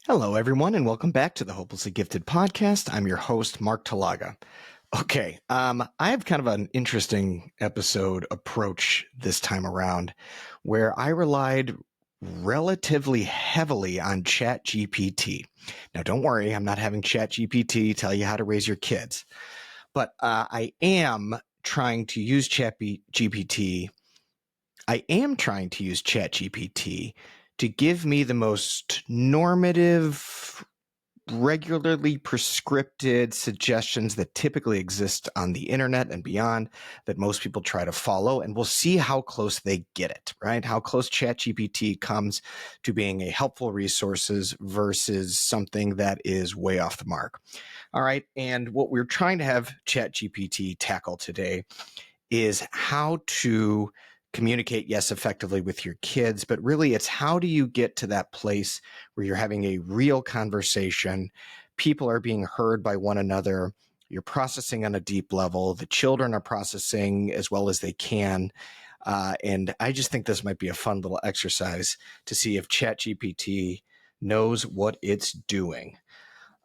Hello, everyone, and welcome back to the Hopelessly Gifted podcast. I'm your host, Mark Talaga. Okay, I have kind of an interesting episode approach this time around where I relied relatively heavily on ChatGPT. Now, don't worry, I'm not having ChatGPT tell you how to raise your kids, but I am trying to use ChatGPT. I am trying to use ChatGPT to give me the most normative, regularly prescripted suggestions that typically exist on the internet and beyond that most people try to follow, and we'll see how close they get it, right? How close ChatGPT comes to being a helpful resources versus something that is way off the mark. All right, and what we're trying to have ChatGPT tackle today is how to communicate, yes, effectively with your kids, but really it's how do you get to that place where you're having a real conversation, people are being heard by one another, you're processing on a deep level, the children are processing as well as they can. And I just think this might be a fun little exercise to see if ChatGPT knows what it's doing.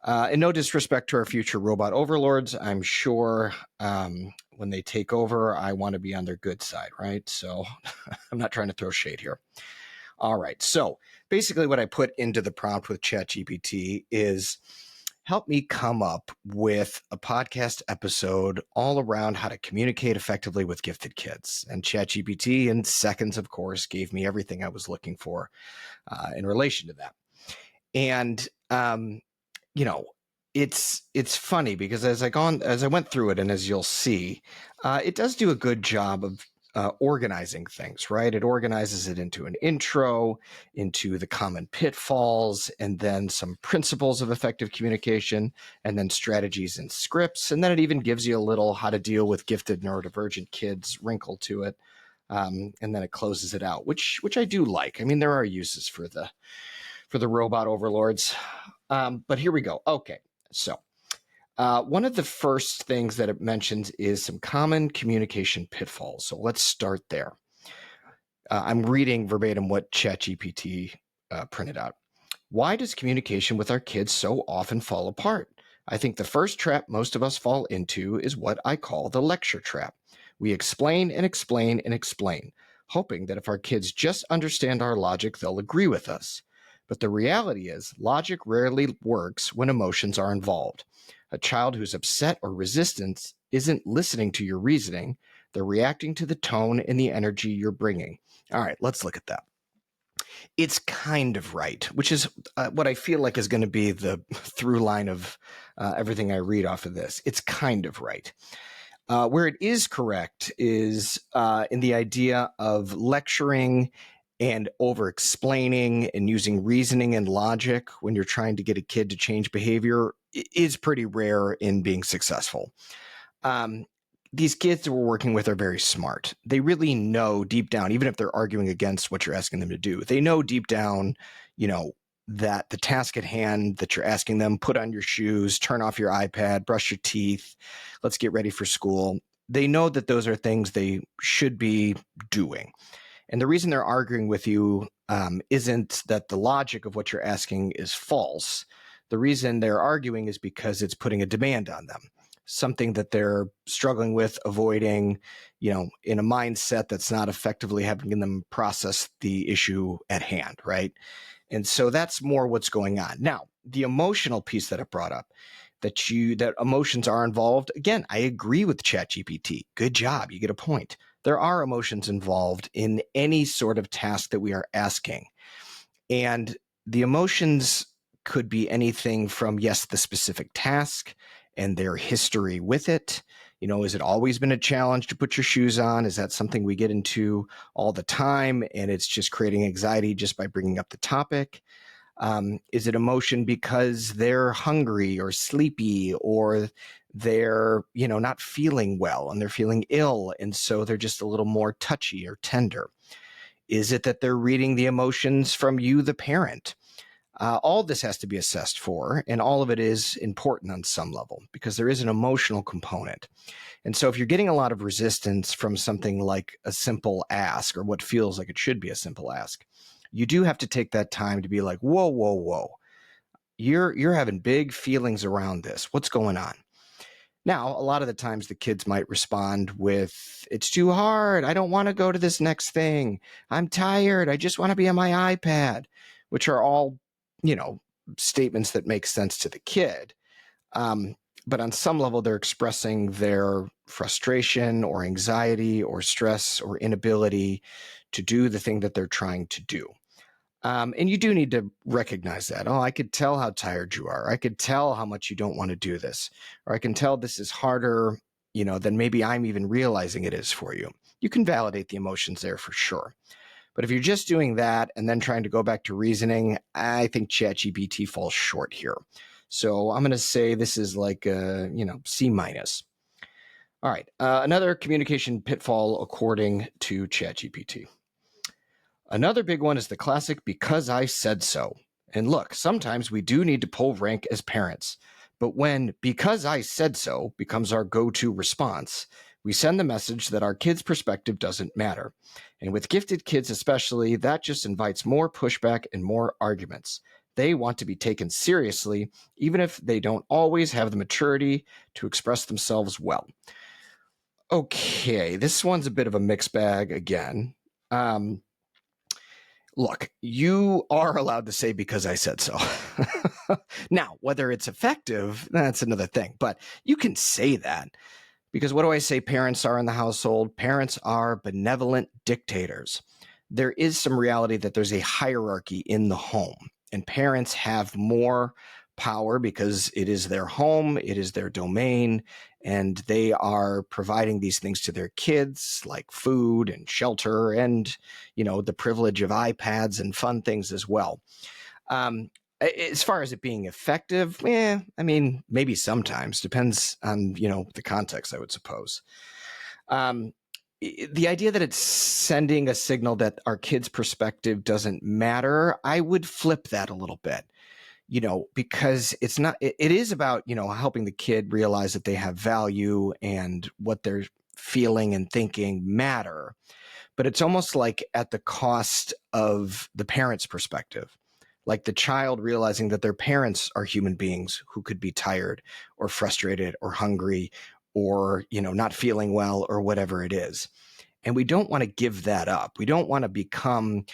And no disrespect to our future robot overlords, I'm sure when they take over, I want to be on their good side, right? So I'm not trying to throw shade here. All right. So basically, what I put into the prompt with ChatGPT is help me come up with a podcast episode all around how to communicate effectively with gifted kids. And ChatGPT, in seconds, of course, gave me everything I was looking for in relation to that. And you know, it's funny because as I went through it, and as you'll see, it does do a good job of organizing things, right? It organizes it into an intro, into the common pitfalls, and then some principles of effective communication, and then strategies and scripts, and then it even gives you a little how to deal with gifted neurodivergent kids wrinkle to it, and then it closes it out, which I do like. I mean, there are uses for the robot overlords. But here we go. Okay, so one of the first things that it mentions is some common communication pitfalls. So let's start there. I'm reading verbatim what ChatGPT printed out. Why does communication with our kids so often fall apart? I think the first trap most of us fall into is what I call the lecture trap. We explain and explain and explain, hoping that if our kids just understand our logic, they'll agree with us. But the reality is, logic rarely works when emotions are involved. A child who's upset or resistant isn't listening to your reasoning, they're reacting to the tone and the energy you're bringing. All right, let's look at that. It's kind of right, which is what I feel like is going to be the through line of everything I read off of this. It's kind of right. Where it is correct is in the idea of lecturing and over explaining and using reasoning and logic when you're trying to get a kid to change behavior is pretty rare in being successful. These kids that we're working with are very smart. They really know deep down, even if they're arguing against what you're asking them to do, they know deep down, that the task at hand that you're asking them, put on your shoes, turn off your iPad, brush your teeth, let's get ready for school. They know that those are things they should be doing. And the reason they're arguing with you isn't that the logic of what you're asking is false. The reason they're arguing is because it's putting a demand on them, something that they're struggling with, avoiding, in a mindset that's not effectively having them process the issue at hand, right? And so that's more what's going on. Now, the emotional piece that I brought up, that emotions are involved. Again, I agree with ChatGPT. Good job. You get a point. There are emotions involved in any sort of task that we are asking. And the emotions could be anything from, yes, the specific task and their history with it. Has it always been a challenge to put your shoes on? Is that something we get into all the time and it's just creating anxiety just by bringing up the topic? Is it emotion because they're hungry or sleepy, or they're, not feeling well and they're feeling ill, and so they're just a little more touchy or tender? Is it that they're reading the emotions from you, the parent? All this has to be assessed for, and all of it is important on some level because there is an emotional component. And so if you're getting a lot of resistance from something like a simple ask, or what feels like it should be a simple ask, you do have to take that time to be like, whoa, whoa, whoa. You're having big feelings around this. What's going on? Now, a lot of the times the kids might respond with, it's too hard. I don't want to go to this next thing. I'm tired. I just want to be on my iPad, which are all, you know, statements that make sense to the kid. Um, but on some level, they're expressing their frustration or anxiety or stress or inability to do the thing that they're trying to do. And you do need to recognize that. Oh, I could tell how tired you are. I could tell how much you don't want to do this. Or I can tell this is harder, than maybe I'm even realizing it is for you. You can validate the emotions there for sure. But if you're just doing that and then trying to go back to reasoning, I think ChatGPT falls short here. So I'm going to say this is like a, C minus. All right. Another communication pitfall according to ChatGPT. Another big one is the classic because I said so. And look, sometimes we do need to pull rank as parents. But when because I said so becomes our go to response, we send the message that our kids' perspective doesn't matter. And with gifted kids, especially, that just invites more pushback and more arguments. They want to be taken seriously, even if they don't always have the maturity to express themselves well. Okay, this one's a bit of a mixed bag again. Look, you are allowed to say because I said so. Now, whether it's effective, that's another thing. But you can say that because what do I say parents are in the household? Parents are benevolent dictators. There is some reality that there's a hierarchy in the home, and parents have more power because it is their home, it is their domain, and they are providing these things to their kids like food and shelter and, the privilege of iPads and fun things as well. As far as it being effective, I mean, maybe sometimes depends on, the context, I would suppose. The idea that it's sending a signal that our kids' perspective doesn't matter, I would flip that a little bit, because it's not, it is about, helping the kid realize that they have value and what they're feeling and thinking matter. But it's almost like at the cost of the parent's perspective, like the child realizing that their parents are human beings who could be tired or frustrated or hungry or, not feeling well or whatever it is. And we don't want to give that up. We don't want to become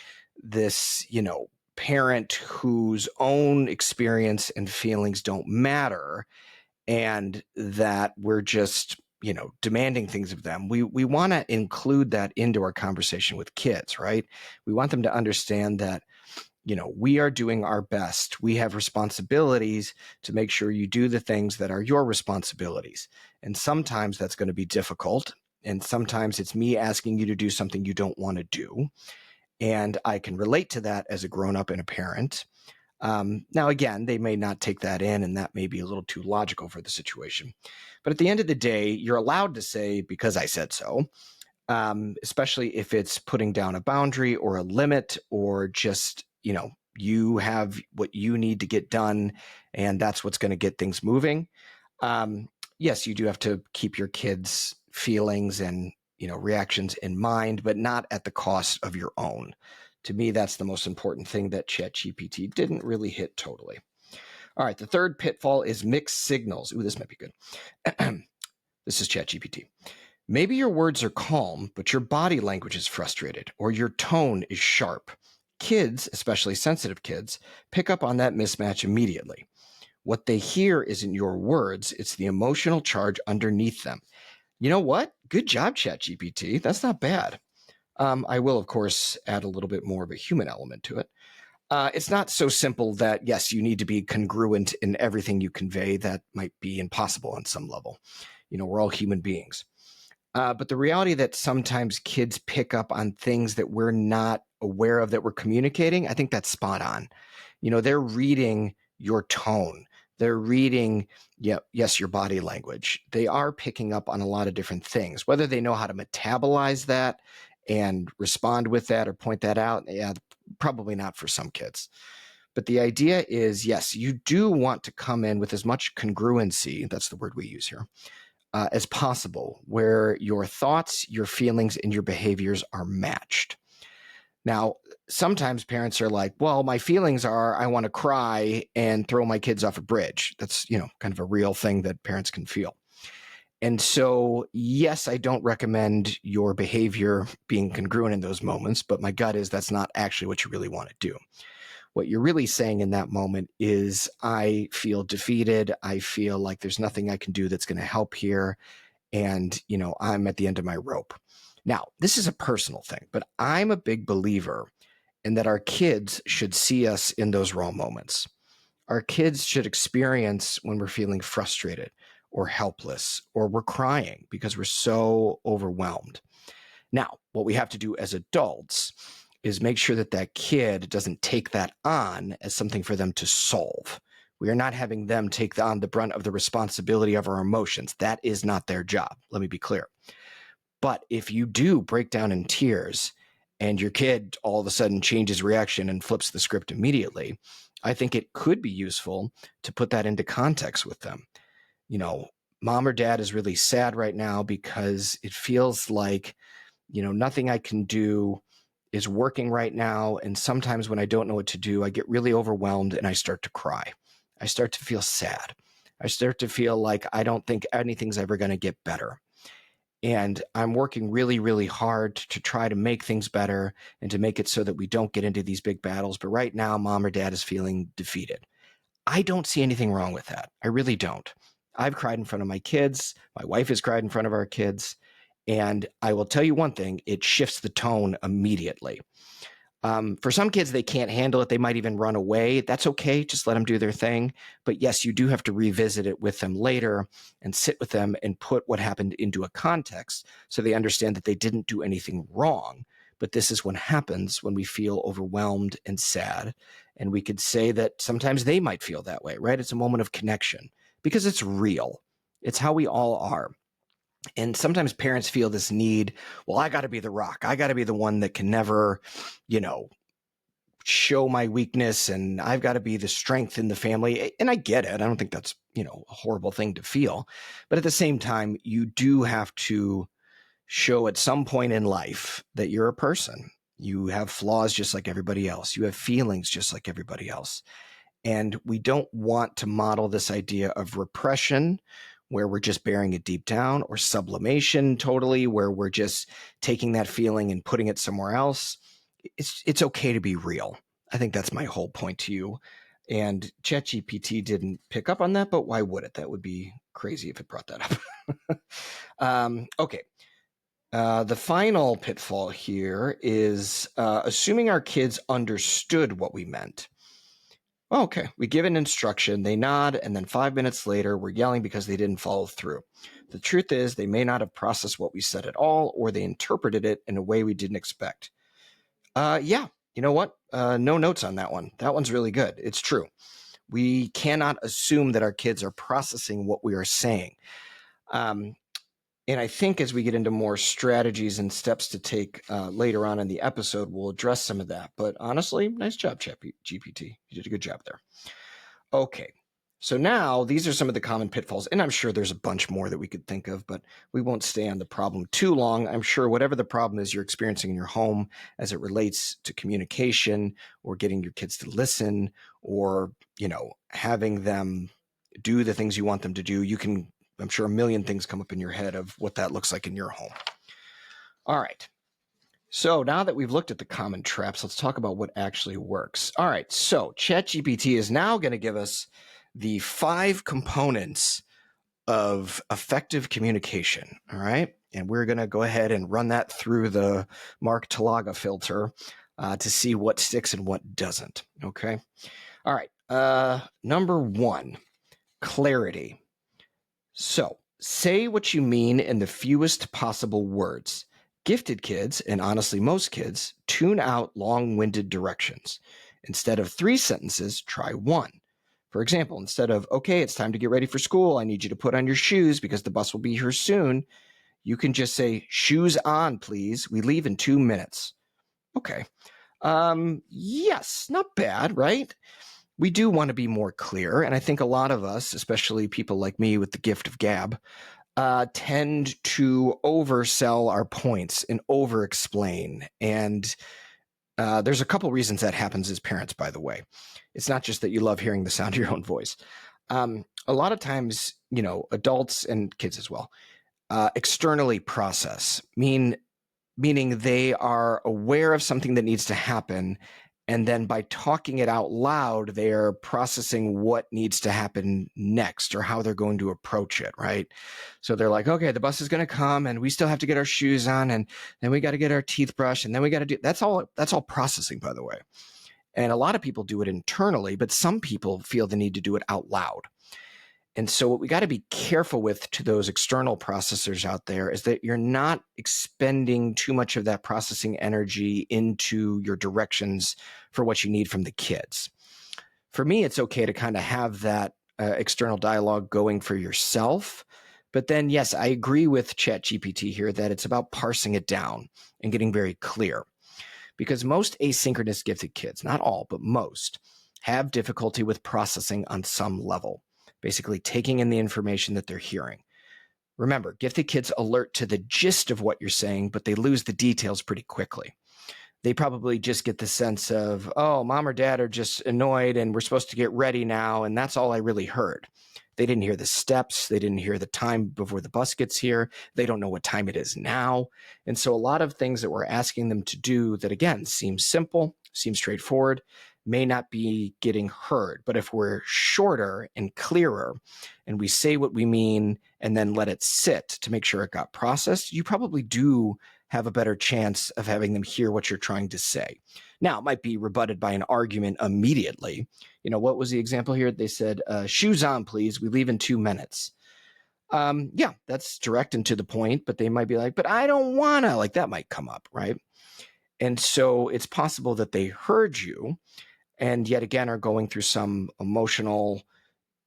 this, parent whose own experience and feelings don't matter and that we're just, demanding things of them. We want to include that into our conversation with kids, right? We want them to understand that, we are doing our best. We have responsibilities to make sure you do the things that are your responsibilities. And sometimes that's going to be difficult. And sometimes it's me asking you to do something you don't want to do. And I can relate to that as a grown-up and a parent. Now, again, they may not take that in, and that may be a little too logical for the situation. But at the end of the day, you're allowed to say, because I said so, especially if it's putting down a boundary or a limit or just, you have what you need to get done, and that's what's going to get things moving. Yes, you do have to keep your kids' feelings and, reactions in mind, but not at the cost of your own. To me, that's the most important thing that ChatGPT didn't really hit totally. All right, the third pitfall is mixed signals. Ooh, this might be good. This is ChatGPT. Maybe your words are calm, but your body language is frustrated or your tone is sharp. Kids, especially sensitive kids, pick up on that mismatch immediately. What they hear isn't your words, it's the emotional charge underneath them. You know what? Good job, ChatGPT. That's not bad. I will, of course, add a little bit more of a human element to it. It's not so simple that, yes, you need to be congruent in everything you convey. That might be impossible on some level. We're all human beings. But the reality that sometimes kids pick up on things that we're not aware of that we're communicating, I think that's spot on. They're reading your tone. They're reading, yes, your body language. They are picking up on a lot of different things. Whether they know how to metabolize that and respond with that or point that out, probably not for some kids. But the idea is, yes, you do want to come in with as much congruency, that's the word we use here, as possible, where your thoughts, your feelings, and your behaviors are matched. Now, sometimes parents are like, well, my feelings are I want to cry and throw my kids off a bridge. That's, kind of a real thing that parents can feel. And so, yes, I don't recommend your behavior being congruent in those moments, but my gut is that's not actually what you really want to do. What you're really saying in that moment is, I feel defeated. I feel like there's nothing I can do that's going to help here. And, I'm at the end of my rope. Now, this is a personal thing, but I'm a big believer in that our kids should see us in those raw moments. Our kids should experience when we're feeling frustrated or helpless or we're crying because we're so overwhelmed. Now, what we have to do as adults is make sure that that kid doesn't take that on as something for them to solve. We are not having them take on the brunt of the responsibility of our emotions. That is not their job. Let me be clear. But if you do break down in tears and your kid all of a sudden changes reaction and flips the script immediately, I think it could be useful to put that into context with them. Mom or dad is really sad right now because it feels like, nothing I can do is working right now. And sometimes when I don't know what to do, I get really overwhelmed and I start to cry. I start to feel sad. I start to feel like I don't think anything's ever going to get better. And I'm working really, really hard to try to make things better and to make it so that we don't get into these big battles. But right now, mom or dad is feeling defeated. I don't see anything wrong with that. I really don't. I've cried in front of my kids. My wife has cried in front of our kids. And I will tell you one thing, it shifts the tone immediately. For some kids, they can't handle it. They might even run away. That's okay. Just let them do their thing. But yes, you do have to revisit it with them later and sit with them and put what happened into a context so they understand that they didn't do anything wrong. But this is what happens when we feel overwhelmed and sad. And we could say that sometimes they might feel that way, right? It's a moment of connection because it's real. It's how we all are. And sometimes parents feel this need, well, I got to be the rock. I got to be the one that can never, show my weakness, and I've got to be the strength in the family. And I get it. I don't think that's, a horrible thing to feel. But at the same time, you do have to show at some point in life that you're a person. You have flaws just like everybody else. You have feelings just like everybody else. And we don't want to model this idea of repression where we're just burying it deep down, or sublimation totally, where we're just taking that feeling and putting it somewhere else. It's okay to be real. I think that's my whole point to you. And ChatGPT didn't pick up on that, but why would it? That would be crazy if it brought that up. Okay. The final pitfall here is assuming our kids understood what we meant. Okay, we give an instruction, they nod, and then 5 minutes later, we're yelling because they didn't follow through. The truth is, they may not have processed what we said at all, or they interpreted it in a way we didn't expect. Yeah, you know what? No notes on that one. That one's really good. It's true. We cannot assume that our kids are processing what we are saying. And I think as we get into more strategies and steps to take later on in the episode, we'll address some of that. But honestly, nice job, ChatGPT. You did a good job there. Okay. So now these are some of the common pitfalls, and I'm sure there's a bunch more that we could think of, but we won't stay on the problem too long. I'm sure whatever the problem is you're experiencing in your home as it relates to communication or getting your kids to listen or, having them do the things you want them to do, I'm sure a million things come up in your head of what that looks like in your home. All right. So now that we've looked at the common traps, let's talk about what actually works. All right. So ChatGPT is now going to give us the 5 components of effective communication. All right. And we're going to go ahead and run that through the Mark Talaga filter to see what sticks and what doesn't. Okay. All right. Number 1, clarity. So say what you mean in the fewest possible words. Gifted kids, and honestly most kids, tune out long-winded directions. Instead of 3 sentences, try 1. For example, instead of, okay, it's time to get ready for school, I need you to put on your shoes because the bus will be here soon, you can just say, shoes on, please. We leave in 2 minutes. Okay. Yes, not bad, right? We do want to be more clear, and I think a lot of us, especially people like me with the gift of gab, tend to oversell our points and over-explain and There's a couple reasons that happens as parents, by the way. It's not just that you love hearing the sound of your own voice. A lot of times, adults and kids as well, externally process, meaning they are aware of something that needs to happen. And then by talking it out loud, they're processing what needs to happen next or how they're going to approach it, right? So they're like, okay, the bus is going to come and we still have to get our shoes on and then we got to get our teeth brushed and then we got to do, that's all processing, by the way. And a lot of people do it internally, but some people feel the need to do it out loud. And so what we got to be careful with to those external processors out there is that you're not expending too much of that processing energy into your directions for what you need from the kids. For me, it's okay to kind of have that external dialogue going for yourself. But then, yes, I agree with ChatGPT here that it's about parsing it down and getting very clear. Because most asynchronous gifted kids, not all, but most, have difficulty with processing on some level, basically taking in the information that they're hearing. Remember, gifted kids alert to the gist of what you're saying, but they lose the details pretty quickly. They probably just get the sense of, oh, mom or dad are just annoyed and we're supposed to get ready now, and that's all I really heard. They didn't hear the steps. They didn't hear the time before the bus gets here. They don't know what time it is now. And so a lot of things that we're asking them to do that, again, seem simple, seem straightforward, may not be getting heard. But if we're shorter and clearer and we say what we mean and then let it sit to make sure it got processed, you probably do have a better chance of having them hear what you're trying to say. Now, it might be rebutted by an argument immediately. What was the example here? They said, shoes on, please. We leave in 2 minutes. Yeah, that's direct and to the point, but they might be like, but I don't want to. Like, that might come up, right? And so it's possible that they heard you and yet again are going through some emotional,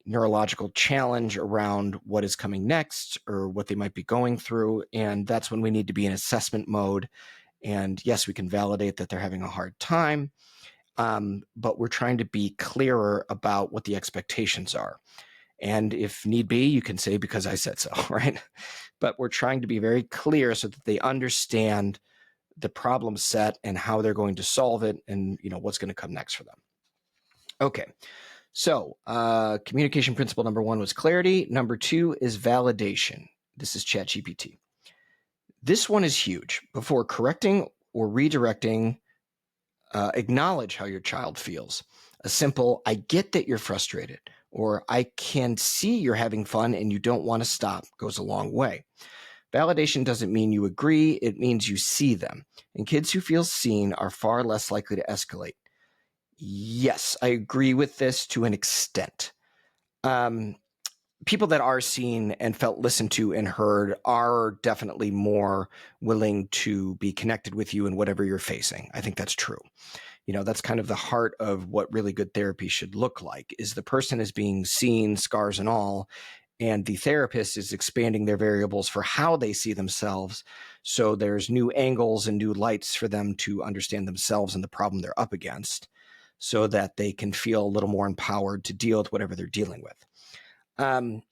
neurological challenge around what is coming next or what they might be going through. And that's when we need to be in assessment mode. And yes, we can validate that they're having a hard time, but we're trying to be clearer about what the expectations are. And if need be, you can say, because I said so, right? But we're trying to be very clear so that they understand the problem set and how they're going to solve it and what's going to come next for them. Okay. So communication principle number 1 was clarity. Number 2 is validation. This is ChatGPT. This one is huge. Before correcting or redirecting, acknowledge how your child feels. A simple, I get that you're frustrated, or I can see you're having fun and you don't want to stop goes a long way. Validation doesn't mean you agree. It means you see them. And kids who feel seen are far less likely to escalate. Yes, I agree with this to an extent. People that are seen and felt listened to and heard are definitely more willing to be connected with you in whatever you're facing. I think that's true. That's kind of the heart of what really good therapy should look like, is the person is being seen, scars and all, and the therapist is expanding their variables for how they see themselves. So there's new angles and new lights for them to understand themselves and the problem they're up against so that they can feel a little more empowered to deal with whatever they're dealing with. And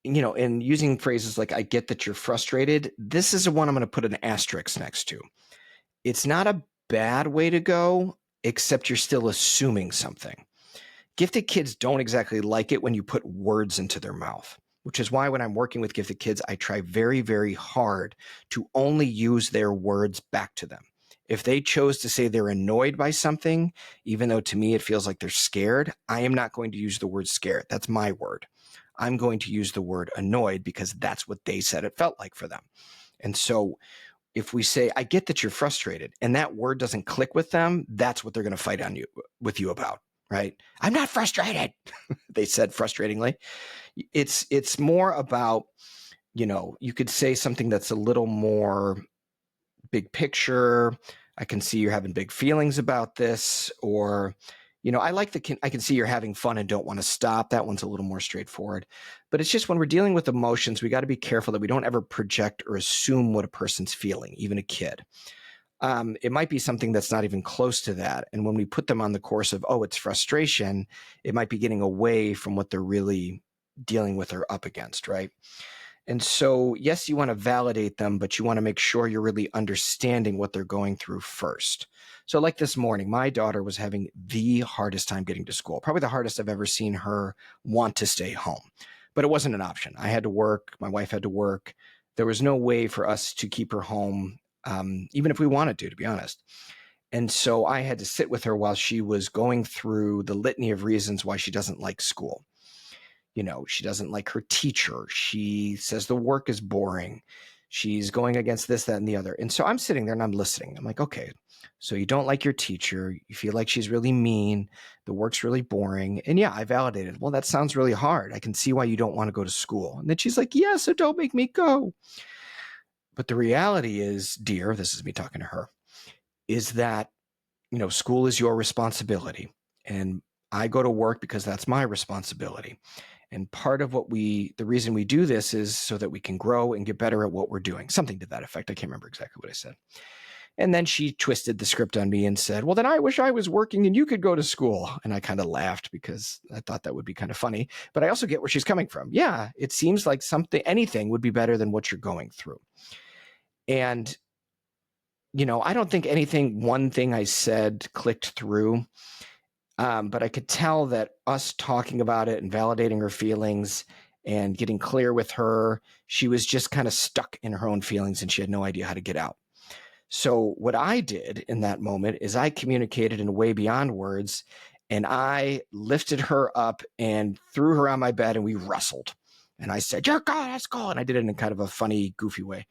using phrases like, I get that you're frustrated, this is the one I'm going to put an asterisk next to. It's not a bad way to go, except you're still assuming something. Gifted kids don't exactly like it when you put words into their mouth, which is why when I'm working with gifted kids, I try very, very hard to only use their words back to them. If they chose to say they're annoyed by something, even though to me it feels like they're scared, I am not going to use the word scared. That's my word. I'm going to use the word annoyed because that's what they said it felt like for them. And so if we say, I get that you're frustrated, and that word doesn't click with them, that's what they're going to fight with you about, right? I'm not frustrated, they said frustratingly. It's more about, you could say something that's a little more big picture. I can see you're having big feelings about this, or I can see you're having fun and don't want to stop. That one's a little more straightforward. But it's just when we're dealing with emotions, we got to be careful that we don't ever project or assume what a person's feeling, even a kid. It might be something that's not even close to that. And when we put them on the course of, oh, it's frustration, it might be getting away from what they're really dealing with or up against, right? And so, yes, you want to validate them, but you want to make sure you're really understanding what they're going through first. So, like this morning, my daughter was having the hardest time getting to school, probably the hardest I've ever seen her want to stay home. But it wasn't an option. I had to work, my wife had to work. There was no way for us to keep her home, even if we wanted to be honest. And so I had to sit with her while she was going through the litany of reasons why she doesn't like school. She doesn't like her teacher. She says the work is boring. She's going against this, that, and the other. And so I'm sitting there and I'm listening. I'm like, okay, so you don't like your teacher. You feel like she's really mean. The work's really boring. And yeah, I validated. Well, that sounds really hard. I can see why you don't want to go to school. And then she's like, yeah, so don't make me go. But the reality is, dear, this is me talking to her, is that, school is your responsibility. And I go to work because that's my responsibility. And part of the reason we do this is so that we can grow and get better at what we're doing. Something to that effect. I can't remember exactly what I said. And then she twisted the script on me and said, well, then I wish I was working and you could go to school. And I kind of laughed because I thought that would be kind of funny. But I also get where she's coming from. Yeah, it seems like anything would be better than what you're going through. And, I don't think one thing I said clicked through. But I could tell that us talking about it and validating her feelings and getting clear with her, she was just kind of stuck in her own feelings and she had no idea how to get out. So what I did in that moment is I communicated in a way beyond words, and I lifted her up and threw her on my bed and we wrestled. And I said, "You're going to school." And I did it in kind of a funny, goofy way.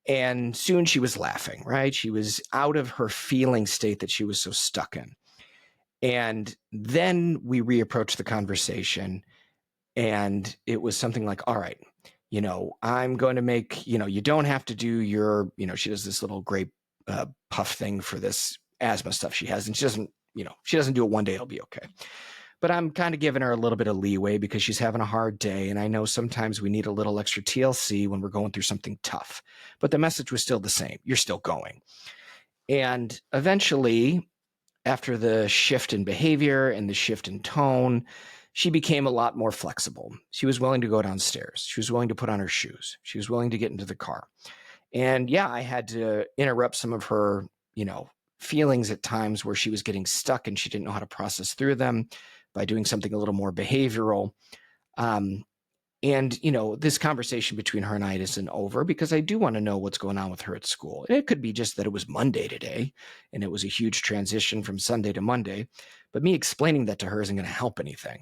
And soon she was laughing, right? She was out of her feeling state that she was so stuck in. And then we reapproached the conversation, and it was something like, all right, I'm going to make, you don't have to do your, she does this little grape puff thing for this asthma stuff she has. And she doesn't do it one day, it'll be okay. But I'm kind of giving her a little bit of leeway because she's having a hard day. And I know sometimes we need a little extra TLC when we're going through something tough. But the message was still the same. You're still going. And eventually, after the shift in behavior and the shift in tone, she became a lot more flexible. She was willing to go downstairs. She was willing to put on her shoes. She was willing to get into the car. And yeah, I had to interrupt some of her, feelings at times where she was getting stuck and she didn't know how to process through them by doing something a little more behavioral. And, this conversation between her and I isn't over because I do want to know what's going on with her at school. And it could be just that it was Monday today and it was a huge transition from Sunday to Monday. But me explaining that to her isn't going to help anything.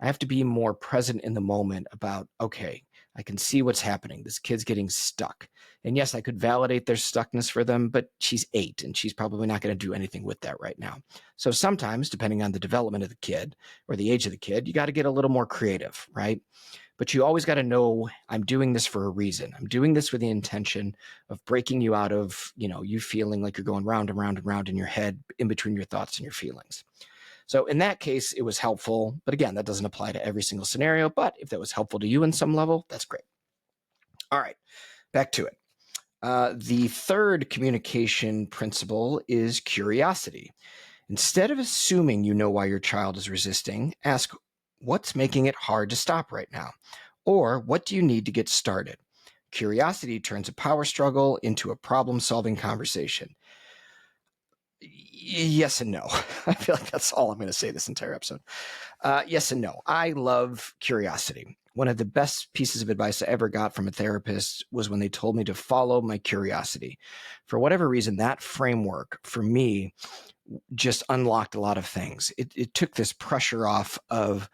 I have to be more present in the moment about, okay, I can see what's happening. This kid's getting stuck. And yes, I could validate their stuckness for them, but she's 8 and she's probably not going to do anything with that right now. So sometimes, depending on the development of the kid or the age of the kid, you got to get a little more creative, right? But you always got to know I'm doing this for a reason. I'm doing this with the intention of breaking you out of, you feeling like you're going round and round and round in your head in between your thoughts and your feelings. So in that case, it was helpful. But again, that doesn't apply to every single scenario. But if that was helpful to you in some level, that's great. All right, back to it. The third communication principle is curiosity. Instead of assuming you know why your child is resisting, ask, what's making it hard to stop right now? Or what do you need to get started? Curiosity turns a power struggle into a problem-solving conversation. Yes and no. I feel like that's all I'm going to say this entire episode. Yes and no. I love curiosity. One of the best pieces of advice I ever got from a therapist was when they told me to follow my curiosity. For whatever reason, that framework for me just unlocked a lot of things. It took this pressure off of,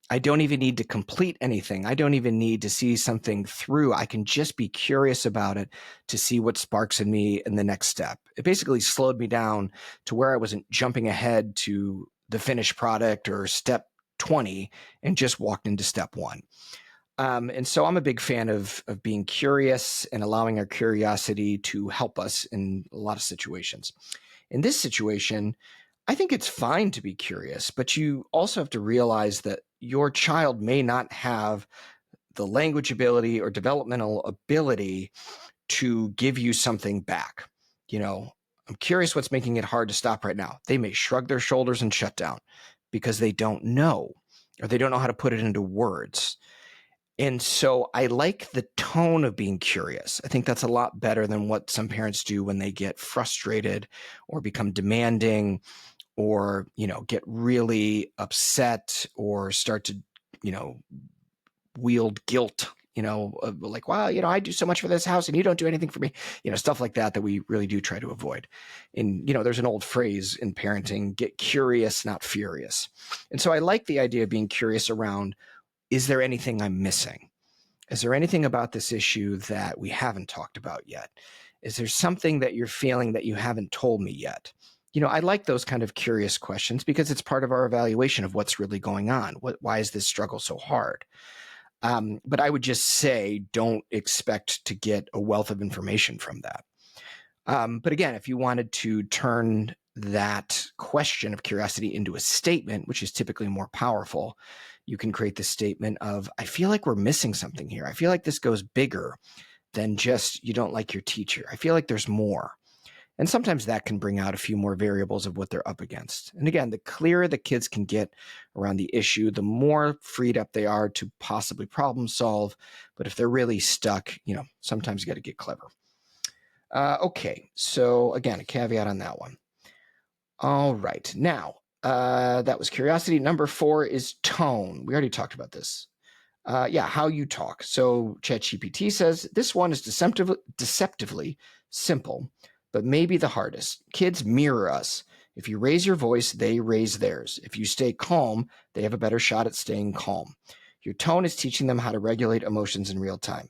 I don't even need to complete anything. I don't even need to see something through. I can just be curious about it to see what sparks in me in the next step. It basically slowed me down to where I wasn't jumping ahead to the finished product or step 20 and just walked into step 1. And so I'm a big fan of being curious and allowing our curiosity to help us in a lot of situations. In this situation, I think it's fine to be curious, but you also have to realize that your child may not have the language ability or developmental ability to give you something back. I'm curious what's making it hard to stop right now. They may shrug their shoulders and shut down because they don't know, or they don't know how to put it into words. And so I like the tone of being curious. I think that's a lot better than what some parents do when they get frustrated or become demanding or, get really upset or start to, wield guilt, like, wow, I do so much for this house and you don't do anything for me, stuff like that we really do try to avoid. And, there's an old phrase in parenting, get curious, not furious. And so I like the idea of being curious around, is there anything I'm missing? Is there anything about this issue that we haven't talked about yet? Is there something that you're feeling that you haven't told me yet? I like those kind of curious questions because it's part of our evaluation of what's really going on. Why is this struggle so hard? But I would just say, don't expect to get a wealth of information from that. But again, if you wanted to turn that question of curiosity into a statement, which is typically more powerful, you can create the statement of, I feel like we're missing something here. I feel like this goes bigger than just you don't like your teacher. I feel like there's more. And sometimes that can bring out a few more variables of what they're up against. And again, the clearer the kids can get around the issue, the more freed up they are to possibly problem solve. But if they're really stuck, sometimes you got to get clever. Okay, so again, a caveat on that one. All right, now, that was curiosity. Number 4 is tone. We already talked about this. How you talk. So ChatGPT says, this one is deceptively simple, but maybe the hardest. Kids mirror us. If you raise your voice, they raise theirs. If you stay calm, they have a better shot at staying calm. Your tone is teaching them how to regulate emotions in real time.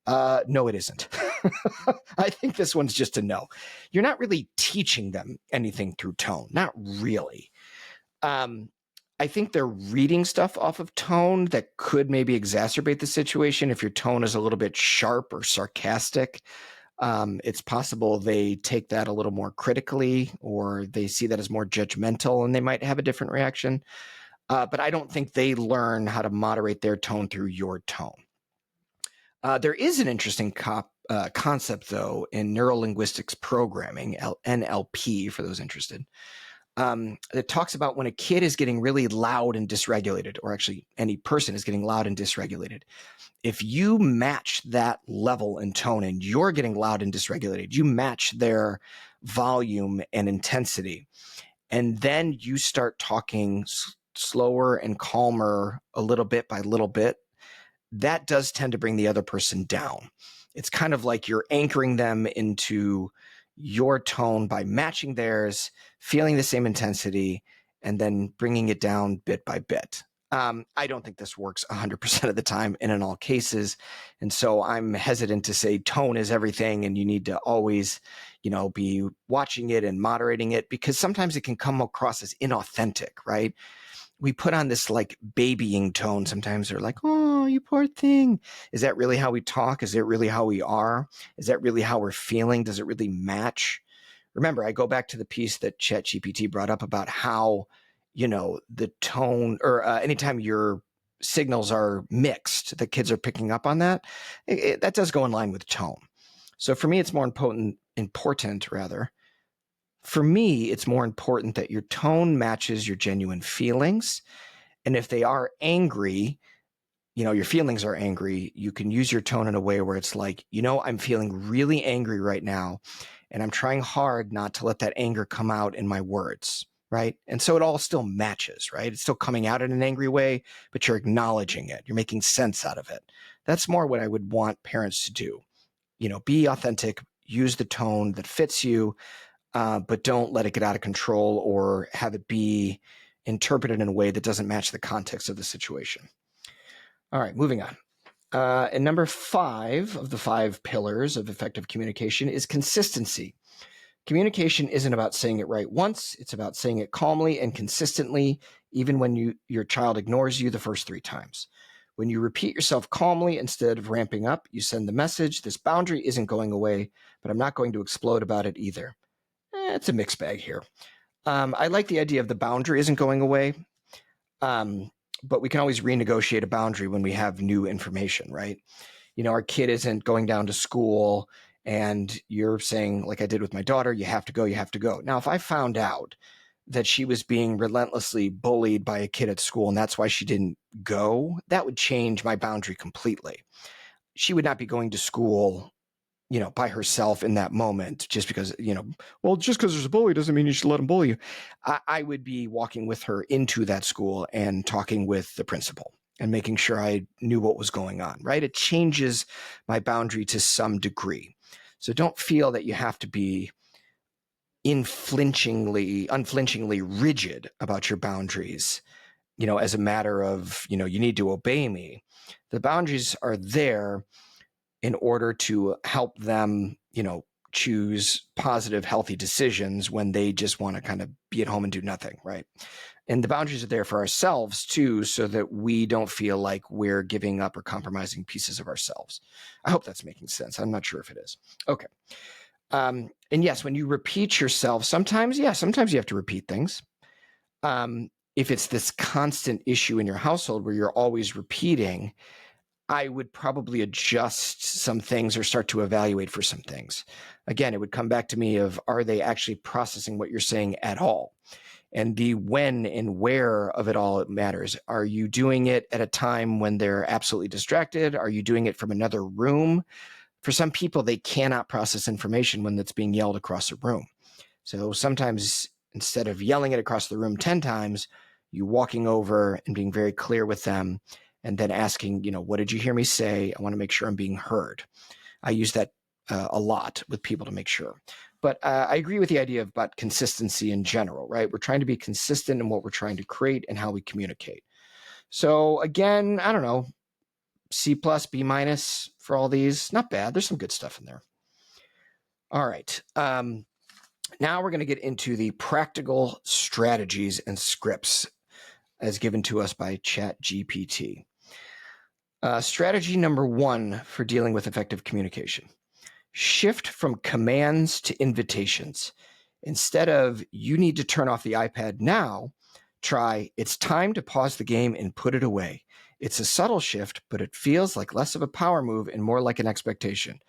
No, it isn't. I think this one's just a no. You're not really teaching them anything through tone. Not really. I think they're reading stuff off of tone that could maybe exacerbate the situation. If your tone is a little bit sharp or sarcastic, it's possible they take that a little more critically, or they see that as more judgmental and they might have a different reaction. But I don't think they learn how to moderate their tone through your tone. There is an interesting concept, though, in neurolinguistics programming, NLP, for those interested. It talks about when a kid is getting really loud and dysregulated, or actually any person is getting loud and dysregulated. If you match that level and tone and you're getting loud and dysregulated, you match their volume and intensity, and then you start talking slower and calmer a little bit by little bit, that does tend to bring the other person down. It's kind of like you're anchoring them into your tone by matching theirs, feeling the same intensity, and then bringing it down bit by bit. I don't think this works 100% of the time and in all cases. And so I'm hesitant to say tone is everything and you need to always, be watching it and moderating it, because sometimes it can come across as inauthentic, right? We put on this like babying tone. Sometimes they're like, oh, you poor thing. Is that really how we talk? Is it really how we are? Is that really how we're feeling? Does it really match? Remember, I go back to the piece that ChatGPT brought up about how, the tone, or anytime your signals are mixed, the kids are picking up on that. That does go in line with tone. So for me, it's more important rather. For me, it's more important that your tone matches your genuine feelings. And if they are angry, your feelings are angry, you can use your tone in a way where it's like, I'm feeling really angry right now, and I'm trying hard not to let that anger come out in my words, right? And so it all still matches, right? It's still coming out in an angry way, but you're acknowledging it. You're making sense out of it. That's more what I would want parents to do. Be authentic, use the tone that fits you, but don't let it get out of control or have it be interpreted in a way that doesn't match the context of the situation. All right, moving on. And number 5 of the 5 pillars of effective communication is consistency. Communication isn't about saying it right once. It's about saying it calmly and consistently, even when your child ignores you the first 3 times. When you repeat yourself calmly instead of ramping up, you send the message, this boundary isn't going away, but I'm not going to explode about it either. It's a mixed bag here. I like the idea of the boundary isn't going away, but we can always renegotiate a boundary when we have new information, right? Our kid isn't going down to school and you're saying, like I did with my daughter, you have to go, you have to go. Now, if I found out that she was being relentlessly bullied by a kid at school and that's why she didn't go, that would change my boundary completely. She would not be going to school, by herself in that moment, just because, well, just because there's a bully doesn't mean you should let him bully you. I would be walking with her into that school and talking with the principal and making sure I knew what was going on, right? It changes my boundary to some degree. So don't feel that you have to be unflinchingly rigid about your boundaries, as a matter of, you need to obey me. The boundaries are there in order to help them, choose positive, healthy decisions when they just want to kind of be at home and do nothing, right? And the boundaries are there for ourselves too, so that we don't feel like we're giving up or compromising pieces of ourselves. I hope that's making sense. I'm not sure if it is. Okay. And yes, when you repeat yourself, sometimes you have to repeat things. If it's this constant issue in your household where you're always repeating, I would probably adjust some things or start to evaluate for some things. Again, it would come back to me of, are they actually processing what you're saying at all? And the when and where of it all matters. Are you doing it at a time when they're absolutely distracted? Are you doing it from another room? For some people, they cannot process information when it's being yelled across a room. So sometimes instead of yelling it across the room 10 times, you walking over and being very clear with them and then asking, what did you hear me say? I want to make sure I'm being heard. I use that a lot with people to make sure. But I agree with the idea about consistency in general, right? We're trying to be consistent in what we're trying to create and how we communicate. So again, I don't know, C+, B- for all these. Not bad. There's some good stuff in there. All right. Now we're going to get into the practical strategies and scripts as given to us by ChatGPT. Strategy number 1 for dealing with effective communication. Shift from commands to invitations. Instead of, you need to turn off the iPad now, try, it's time to pause the game and put it away. It's a subtle shift, but it feels like less of a power move and more like an expectation.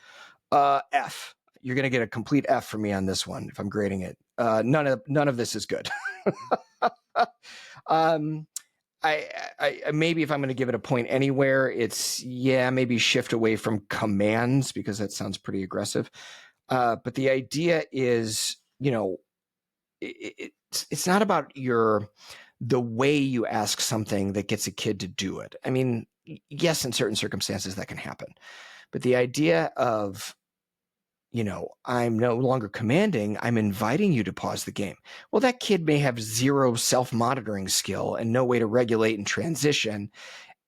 F. You're going to get a complete F from me on this one if I'm grading it. None of this is good. I maybe if I'm going to give it a point anywhere, it's maybe shift away from commands, because that sounds pretty aggressive. But the idea is, it's not about the way you ask something that gets a kid to do it. I mean, yes, in certain circumstances that can happen, but the idea of, I'm no longer commanding, I'm inviting you to pause the game. Well, that kid may have zero self-monitoring skill and no way to regulate and transition.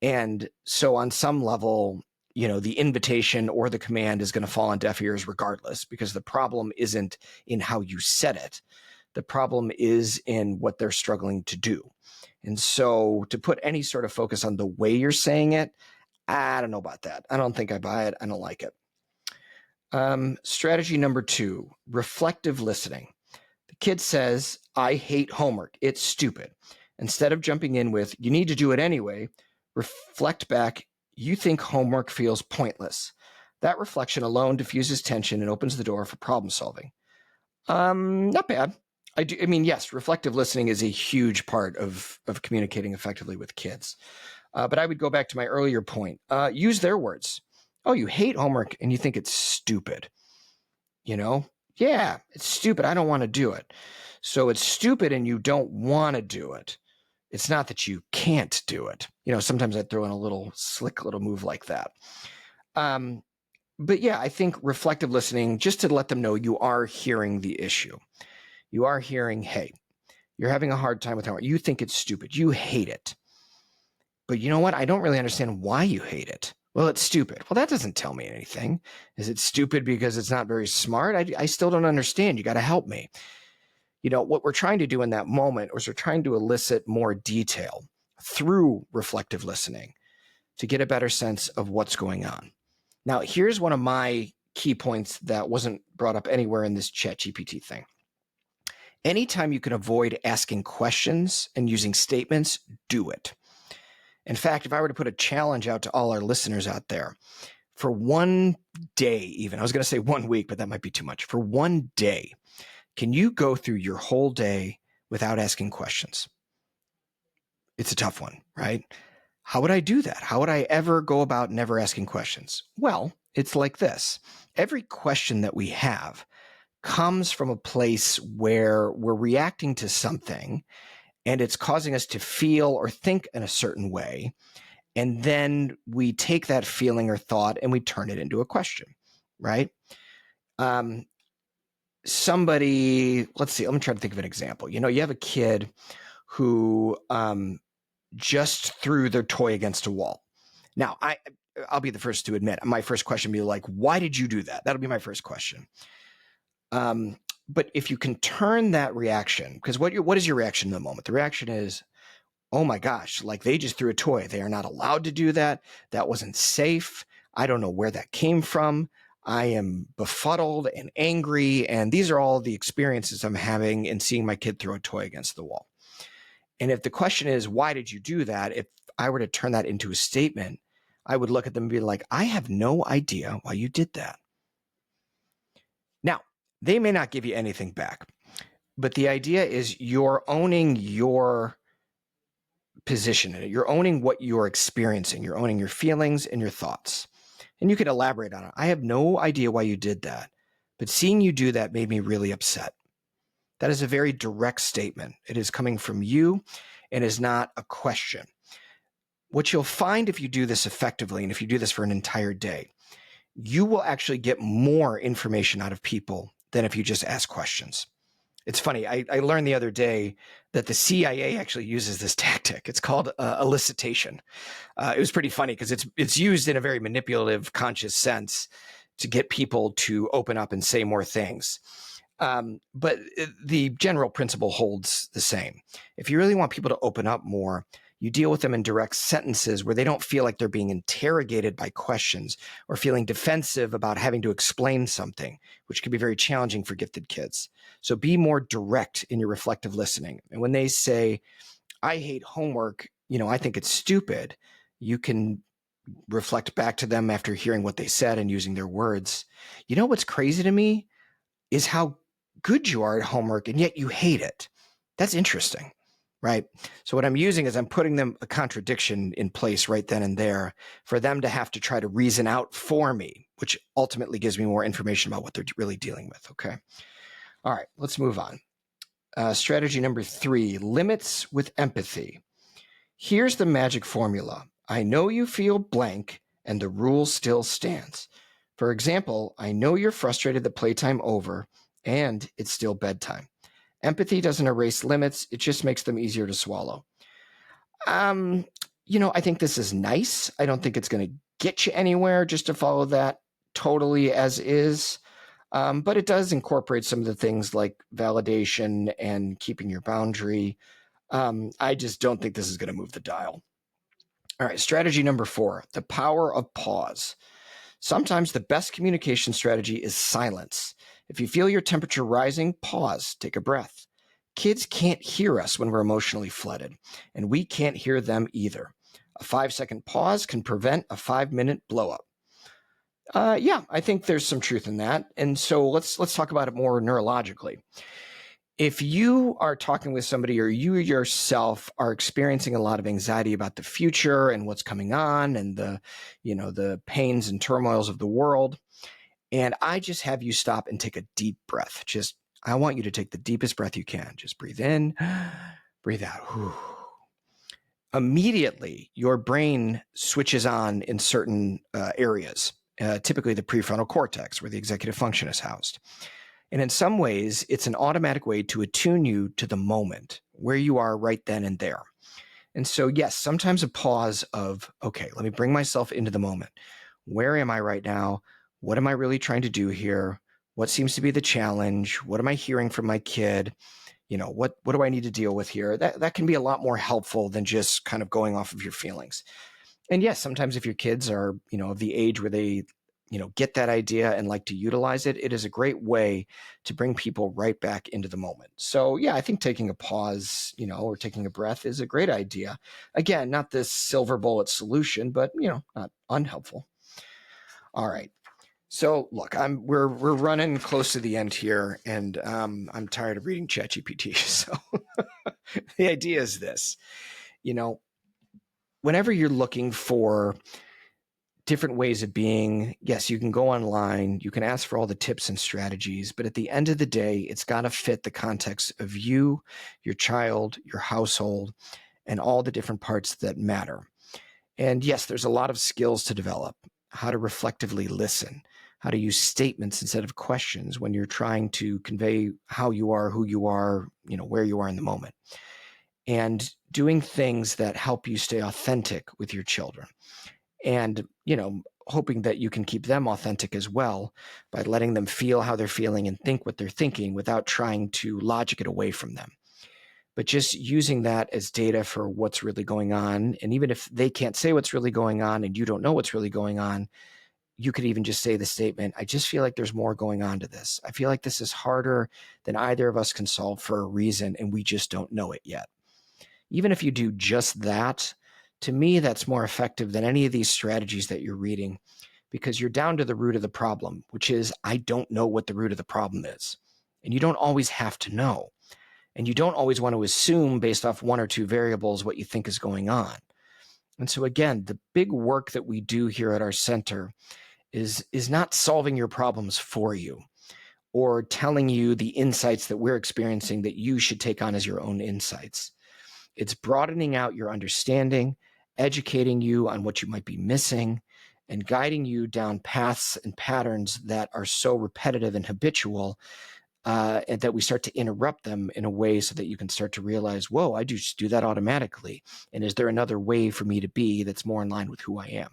And so on some level, the invitation or the command is going to fall on deaf ears regardless, because the problem isn't in how you said it. The problem is in what they're struggling to do. And so to put any sort of focus on the way you're saying it, I don't know about that. I don't think I buy it. I don't like it. Strategy number 2, reflective listening. The kid says, I hate homework. It's stupid. Instead of jumping in with, you need to do it anyway, reflect back, you think homework feels pointless. That reflection alone diffuses tension and opens the door for problem solving. Not bad. Yes, reflective listening is a huge part of communicating effectively with kids. But I would go back to my earlier point. Use their words. Oh, you hate homework and you think it's stupid. Yeah, it's stupid. I don't want to do it. So it's stupid and you don't want to do it. It's not that you can't do it. Sometimes I throw in a little slick little move like that. But yeah, I think reflective listening, just to let them know you are hearing the issue. You are hearing, hey, you're having a hard time with homework. You think it's stupid. You hate it. But you know what? I don't really understand why you hate it. Well, it's stupid. Well, that doesn't tell me anything. Is it stupid because it's not very smart? I still don't understand. You got to help me. What we're trying to do in that moment is we're trying to elicit more detail through reflective listening to get a better sense of what's going on. Now, here's one of my key points that wasn't brought up anywhere in this ChatGPT thing. Anytime you can avoid asking questions and using statements, do it. In fact, if I were to put a challenge out to all our listeners out there, for one day even, I was going to say 1 week, but that might be too much. For one day, can you go through your whole day without asking questions? It's a tough one, right? How would I do that? How would I ever go about never asking questions? Well, it's like this. Every question that we have comes from a place where we're reacting to something and it's causing us to feel or think in a certain way. And then we take that feeling or thought and we turn it into a question, right? Somebody, let's see, let me try to think of an example. You have a kid who just threw their toy against a wall. Now, I'll be the first to admit, my first question will be like, why did you do that? That'll be my first question. But if you can turn that reaction, because what is your reaction in the moment? The reaction is, oh my gosh, like they just threw a toy. They are not allowed to do that. That wasn't safe. I don't know where that came from. I am befuddled and angry. And these are all the experiences I'm having in seeing my kid throw a toy against the wall. And if the question is, why did you do that? If I were to turn that into a statement, I would look at them and be like, I have no idea why you did that. Now, they may not give you anything back, but the idea is you're owning your position in it. You're owning what you're experiencing. You're owning your feelings and your thoughts. And you can elaborate on it. I have no idea why you did that, but seeing you do that made me really upset. That is a very direct statement. It is coming from you and is not a question. What you'll find if you do this effectively, and if you do this for an entire day, you will actually get more information out of people than if you just ask questions. It's funny. I learned the other day that the CIA actually uses this tactic. It's called elicitation. It was pretty funny because it's used in a very manipulative, conscious sense to get people to open up and say more things. But the general principle holds the same. If you really want people to open up more, you deal with them in direct sentences where they don't feel like they're being interrogated by questions or feeling defensive about having to explain something, which can be very challenging for gifted kids. So be more direct in your reflective listening. And when they say, I hate homework, I think it's stupid, you can reflect back to them after hearing what they said and using their words. What's crazy to me is how good you are at homework and yet you hate it. That's interesting. Right. So what I'm using is I'm putting them a contradiction in place right then and there for them to have to try to reason out for me, which ultimately gives me more information about what they're really dealing with. Okay. All right. Let's move on. Strategy number 3, limits with empathy. Here's the magic formula. I know you feel blank and the rule still stands. For example, I know you're frustrated that playtime over and it's still bedtime. Empathy doesn't erase limits. It just makes them easier to swallow. I think this is nice. I don't think it's going to get you anywhere just to follow that totally as is. But it does incorporate some of the things like validation and keeping your boundary. I just don't think this is going to move the dial. All right, strategy number 4, the power of pause. Sometimes the best communication strategy is silence. If you feel your temperature rising, pause, take a breath. Kids can't hear us when we're emotionally flooded, and we can't hear them either. A 5-second pause can prevent a 5-minute blowup. Yeah, I think there's some truth in that. And so let's talk about it more neurologically. If you are talking with somebody or you yourself are experiencing a lot of anxiety about the future and what's coming on and the pains and turmoils of the world, and I just have you stop and take a deep breath. I want you to take the deepest breath you can. Just breathe in, breathe out. Whew. Immediately, your brain switches on in certain areas, typically the prefrontal cortex, where the executive function is housed. And in some ways, it's an automatic way to attune you to the moment where you are right then and there. And so, yes, sometimes a pause of, okay, let me bring myself into the moment. Where am I right now? What am I really trying to do here? What seems to be the challenge? What am I hearing from my kid? What do I need to deal with here? That can be a lot more helpful than just kind of going off of your feelings. And yes, sometimes if your kids are, of the age where they get that idea and like to utilize it, it is a great way to bring people right back into the moment. So yeah, I think taking a pause, or taking a breath is a great idea. Again, not this silver bullet solution, but not unhelpful. All right. So look, we're running close to the end here, and I'm tired of reading ChatGPT. So the idea is this, whenever you're looking for different ways of being, yes, you can go online, you can ask for all the tips and strategies, but at the end of the day, it's got to fit the context of you, your child, your household, and all the different parts that matter. And yes, there's a lot of skills to develop: how to reflectively listen, how to use statements instead of questions when you're trying to convey how you are, who you are, where you are in the moment, and doing things that help you stay authentic with your children. And, hoping that you can keep them authentic as well by letting them feel how they're feeling and think what they're thinking without trying to logic it away from them, but just using that as data for what's really going on. And even if they can't say what's really going on and you don't know what's really going on, you could even just say the statement, I just feel like there's more going on to this. I feel like this is harder than either of us can solve for a reason, and we just don't know it yet. Even if you do just that, to me, that's more effective than any of these strategies that you're reading, because you're down to the root of the problem, which is, I don't know what the root of the problem is. And you don't always have to know. And you don't always want to assume based off one or two variables what you think is going on. And so again, the big work that we do here at our center is not solving your problems for you or telling you the insights that we're experiencing that you should take on as your own insights. It's broadening out your understanding, educating you on what you might be missing, and guiding you down paths and patterns that are so repetitive and habitual, and that we start to interrupt them in a way so that you can start to realize, whoa, I just do that automatically. And is there another way for me to be that's more in line with who I am?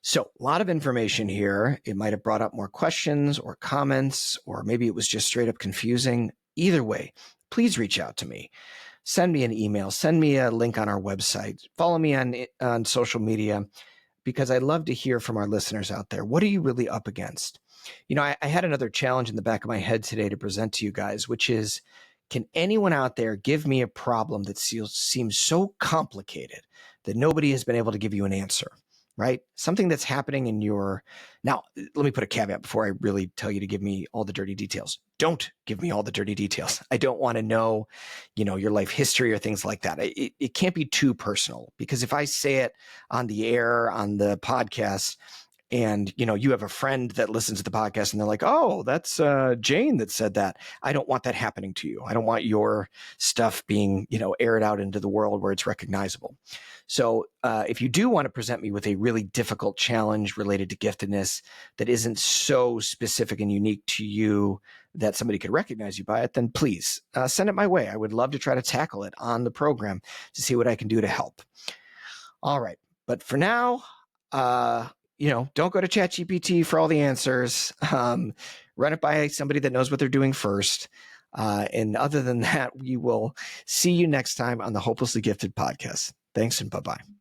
So a lot of information here. It might have brought up more questions or comments, or maybe it was just straight up confusing. Either way, please reach out to me. Send me an email, send me a link on our website, follow me on social media, because I'd love to hear from our listeners out there. What are you really up against? I had another challenge in the back of my head today to present to you guys, which is, can anyone out there give me a problem that seems so complicated that nobody has been able to give you an answer, right? Something that's happening in now, let me put a caveat before I really tell you to give me all the dirty details. Don't give me all the dirty details. I don't want to know, your life history or things like that. It can't be too personal, because if I say it on the air, on the podcast, and you have a friend that listens to the podcast and they're like, oh, that's Jane that said that, I don't want that happening to you. I don't want your stuff being aired out into the world where it's recognizable. So if you do want to present me with a really difficult challenge related to giftedness that isn't so specific and unique to you that somebody could recognize you by it, then please send it my way. I would love to try to tackle it on the program to see what I can do to help. All right. But for now, don't go to ChatGPT for all the answers. Run it by somebody that knows what they're doing first. And other than that, we will see you next time on the Hopelessly Gifted podcast. Thanks, and bye-bye.